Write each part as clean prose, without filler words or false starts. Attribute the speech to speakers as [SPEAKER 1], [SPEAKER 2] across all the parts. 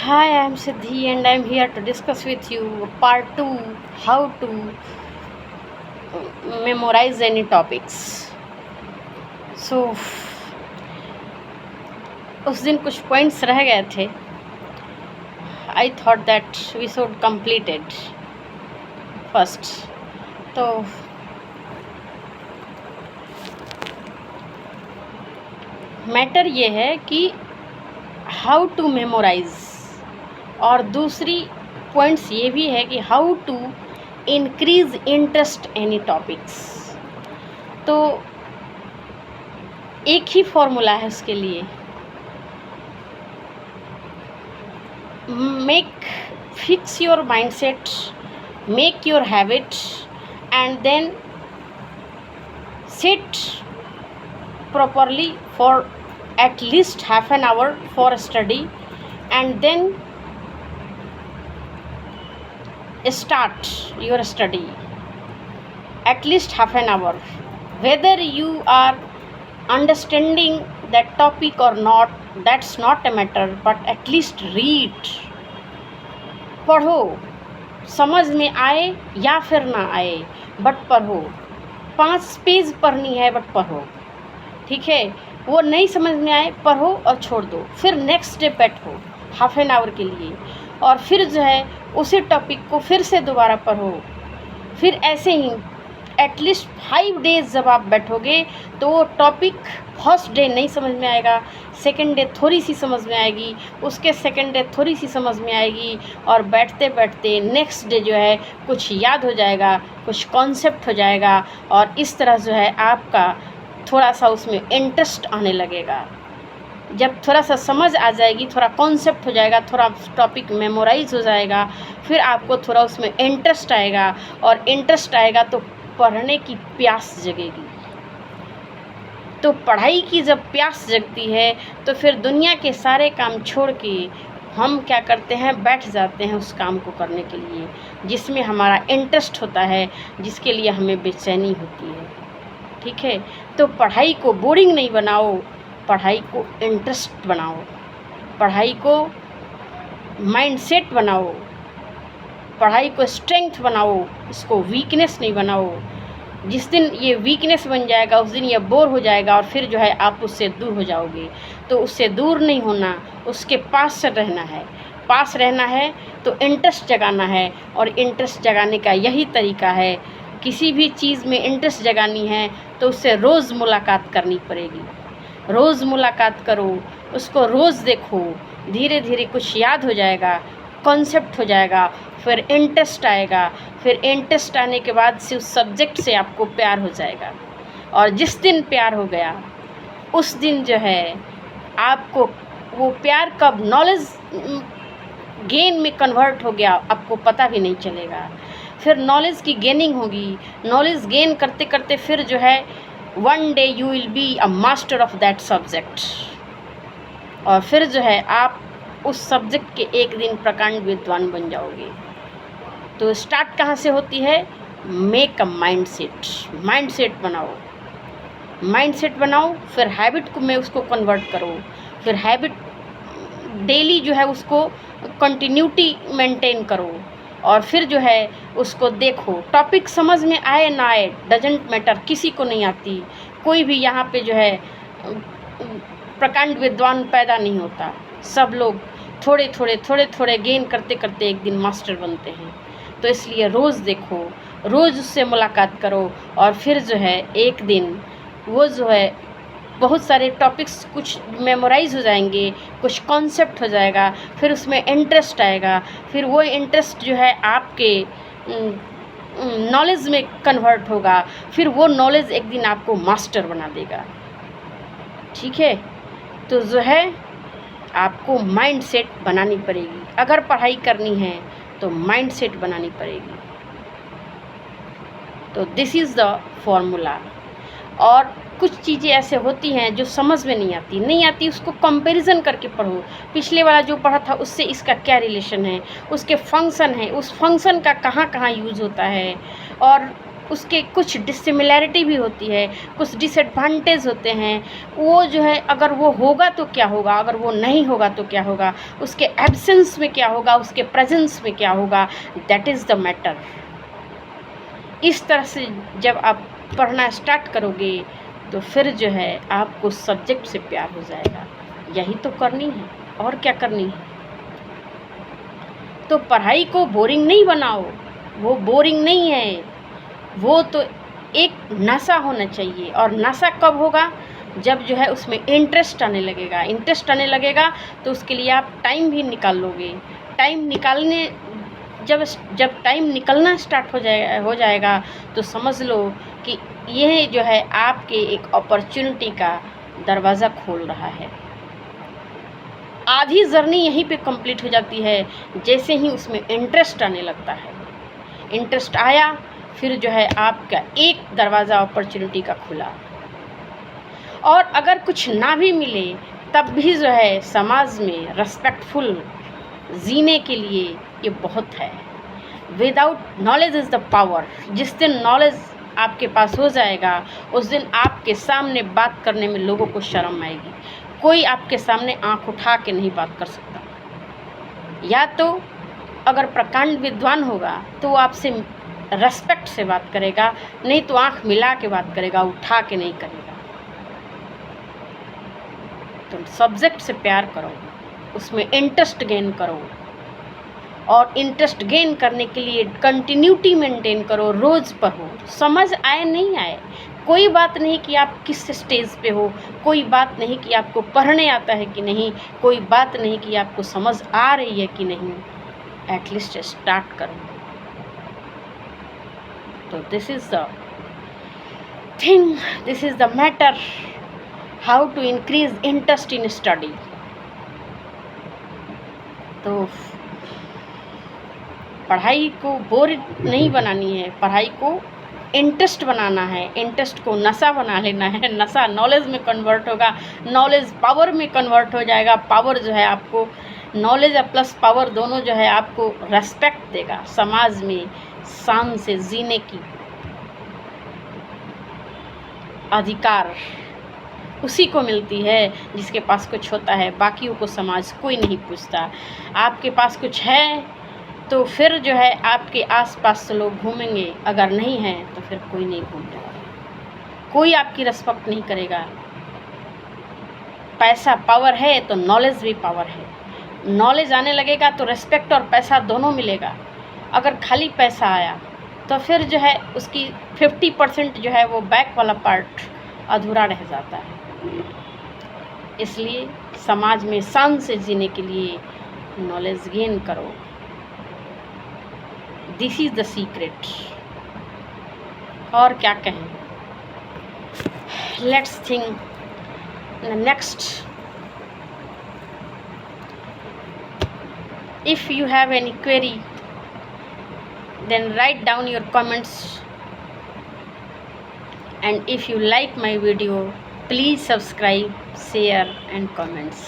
[SPEAKER 1] Hi, I'm Siddhi and I'm here to discuss with you part 2, how to memorize any topics. So उस दिन कुछ points रह गए थे. I thought that we should complete it first. तो matter ये है कि हाउ टू मेमोराइज, और दूसरी पॉइंट्स ये भी है कि how to increase interest any topics. तो एक ही फॉर्मूला है उसके लिए. Fix your mindset, make your habit and then sit properly for at least half an hour for study, and then start your study at least half an hour. Whether you are understanding that topic or not, that's not a matter, but at least read. पढ़ो, समझ में आए या फिर ना आए, but पढ़ो. 5 page पढ़नी है बट पढ़ो, ठीक है. वो नहीं समझ में आए, पढ़ो और छोड़ दो. फिर नेक्स्ट डे बैठो हाफ एन आवर के लिए, और फिर जो है उसी टॉपिक को फिर से दोबारा पढ़ो. फिर ऐसे ही एटलीस्ट 5 डेज़ जब आप बैठोगे तो वो टॉपिक फर्स्ट डे नहीं समझ में आएगा, सेकंड डे थोड़ी सी समझ में आएगी, उसके सेकंड डे थोड़ी सी समझ में आएगी, और बैठते बैठते नेक्स्ट डे जो है कुछ याद हो जाएगा, कुछ कॉन्सेप्ट हो जाएगा, और इस तरह जो है आपका थोड़ा सा उसमें इंटरेस्ट आने लगेगा. जब थोड़ा सा समझ आ जाएगी, थोड़ा कॉन्सेप्ट हो जाएगा, थोड़ा टॉपिक मेमोराइज हो जाएगा, फिर आपको थोड़ा उसमें इंटरेस्ट आएगा, और इंटरेस्ट आएगा तो पढ़ने की प्यास जगेगी. तो पढ़ाई की जब प्यास जगती है तो फिर दुनिया के सारे काम छोड़ के हम क्या करते हैं, बैठ जाते हैं उस काम को करने के लिए जिसमें हमारा इंटरेस्ट होता है, जिसके लिए हमें बेचैनी होती है. ठीक है. तो पढ़ाई को बोरिंग नहीं बनाओ, पढ़ाई को इंटरेस्ट बनाओ, पढ़ाई को माइंडसेट बनाओ, पढ़ाई को स्ट्रेंथ बनाओ, इसको वीकनेस नहीं बनाओ. जिस दिन ये वीकनेस बन जाएगा उस दिन ये बोर हो जाएगा, और फिर जो है आप उससे दूर हो जाओगे. तो उससे दूर नहीं होना, उसके पास से रहना है. पास रहना है तो इंटरेस्ट जगाना है, और इंटरेस्ट जगाने का यही तरीका है. किसी भी चीज़ में इंटरेस्ट जगानी है तो उससे रोज़ मुलाकात करनी पड़ेगी. रोज़ मुलाकात करो, उसको रोज़ देखो, धीरे धीरे कुछ याद हो जाएगा, कॉन्सेप्ट हो जाएगा, फिर इंटरेस्ट आएगा. फिर इंटरेस्ट आने के बाद से उस सब्जेक्ट से आपको प्यार हो जाएगा, और जिस दिन प्यार हो गया उस दिन जो है आपको वो प्यार कब नॉलेज गेन में कन्वर्ट हो गया आपको पता भी नहीं चलेगा. फिर नॉलेज की गेनिंग होगी, नॉलेज गेन करते करते फिर जो है one day you will be a master of that subject, और फिर जो है आप उस सब्जेक्ट के एक दिन प्रकांड विद्वान बन जाओगे. तो स्टार्ट कहाँ से होती है? Make a mindset. माइंडसेट बनाओ, माइंडसेट बनाओ, फिर हैबिट को में उसको कन्वर्ट करो, फिर हैबिट डेली जो है उसको कंटिन्यूटी मेंटेन करो, और फिर जो है उसको देखो. टॉपिक समझ में आए ना आए डजेंट मैटर, किसी को नहीं आती. कोई भी यहाँ पे जो है प्रकांड विद्वान पैदा नहीं होता. सब लोग थोड़े थोड़े गेन करते करते एक दिन मास्टर बनते हैं. तो इसलिए रोज़ देखो, रोज़ उससे मुलाकात करो, और फिर जो है एक दिन वो जो है बहुत सारे टॉपिक्स कुछ मेमोराइज हो जाएंगे, कुछ कॉन्सेप्ट हो जाएगा, फिर उसमें इंटरेस्ट आएगा, फिर वो इंटरेस्ट जो है आपके नॉलेज में कन्वर्ट होगा, फिर वो नॉलेज एक दिन आपको मास्टर बना देगा. ठीक है. तो जो है आपको माइंडसेट बनानी पड़ेगी. अगर पढ़ाई करनी है तो माइंडसेट बनानी पड़ेगी. तो दिस इज़ द फॉर्मूला. और कुछ चीज़ें ऐसे होती हैं जो समझ में नहीं आती उसको कंपैरिजन करके पढ़ो. पिछले वाला जो पढ़ा था उससे इसका क्या रिलेशन है, उसके फंक्शन है, उस फंक्शन का कहाँ कहाँ यूज़ होता है, और उसके कुछ डिसिमिलैरिटी भी होती है, कुछ डिसएडवांटेज होते हैं। वो जो है अगर वो होगा तो क्या होगा, अगर वो नहीं होगा तो क्या होगा, उसके एब्सेंस में क्या होगा, उसके प्रेजेंस में क्या होगा, दैट इज़ द मैटर। इस तरह से जब आप पढ़ना स्टार्ट करोगे तो फिर जो है आपको सब्जेक्ट से प्यार हो जाएगा। यही तो करनी है, और क्या करनी है। तो पढ़ाई को बोरिंग नहीं बनाओ, वो बोरिंग नहीं है, वो तो एक नशा होना चाहिए। और नशा कब होगा, जब जो है उसमें इंटरेस्ट आने लगेगा। इंटरेस्ट आने लगेगा तो उसके लिए आप टाइम भी निकाल लोगे। टाइम निकालने जब टाइम निकलना स्टार्ट हो जाएगा तो समझ लो कि यह जो है आपके एक अपॉर्चुनिटी का दरवाज़ा खोल रहा है। आधी जर्नी यहीं पे कंप्लीट हो जाती है जैसे ही उसमें इंटरेस्ट आने लगता है। इंटरेस्ट आया, फिर जो है आपका एक दरवाज़ा अपॉर्चुनिटी का खुला। और अगर कुछ ना भी मिले तब भी जो है समाज में रेस्पेक्टफुल जीने के लिए ये बहुत है। Without knowledge is the power. जिस दिन नॉलेज आपके पास हो जाएगा उस दिन आपके सामने बात करने में लोगों को शर्म आएगी। कोई आपके सामने आंख उठा के नहीं बात कर सकता। या तो अगर प्रकांड विद्वान होगा तो वो आपसे रेस्पेक्ट से बात करेगा, नहीं तो आंख मिला के बात करेगा, उठा के नहीं करेगा। तो सब्जेक्ट से प्यार करो, उसमें इंटरेस्ट गेन करो, और इंटरेस्ट गेन करने के लिए कंटिन्यूटी मेंटेन करो। रोज़ पढ़ो, समझ आए नहीं आए कोई बात नहीं कि आप किस स्टेज पे हो, कोई बात नहीं कि आपको पढ़ने आता है कि नहीं, कोई बात नहीं कि आपको समझ आ रही है कि नहीं, एटलीस्ट स्टार्ट करो। तो this is the thing, this is the matter, how to increase interest in study. तो पढ़ाई को बोर नहीं बनानी है, पढ़ाई को इंटरेस्ट बनाना है। इंटरेस्ट को नशा बना लेना है। नशा नॉलेज में कन्वर्ट होगा, नॉलेज पावर में कन्वर्ट हो जाएगा। पावर जो है आपको, नॉलेज प्लस पावर दोनों जो है आपको रेस्पेक्ट देगा। समाज में शान से जीने की अधिकार उसी को मिलती है जिसके पास कुछ होता है। बाकियों को समाज कोई नहीं पूछता। आपके पास कुछ है तो फिर जो है आपके आसपास लोग घूमेंगे, अगर नहीं है तो फिर कोई नहीं घूमेगा, कोई आपकी रिस्पेक्ट नहीं करेगा। पैसा पावर है तो नॉलेज भी पावर है। नॉलेज आने लगेगा तो रिस्पेक्ट और पैसा दोनों मिलेगा। अगर खाली पैसा आया तो फिर जो है उसकी 50% जो है वो बैक वाला पार्ट अधूरा रह जाता है। इसलिए समाज में शान से जीने के लिए नॉलेज गेन करो। This is the secret. और क्या कहें। Let's think next. If you have any query, then write down your comments, and if you like my video, please subscribe, share and comments.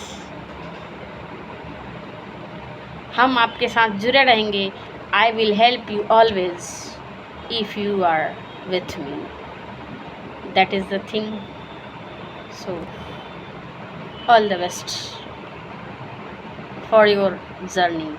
[SPEAKER 1] हम आपके साथ जुड़े रहेंगे। I will help you always if you are with me. That is the thing. So all the best for your journey.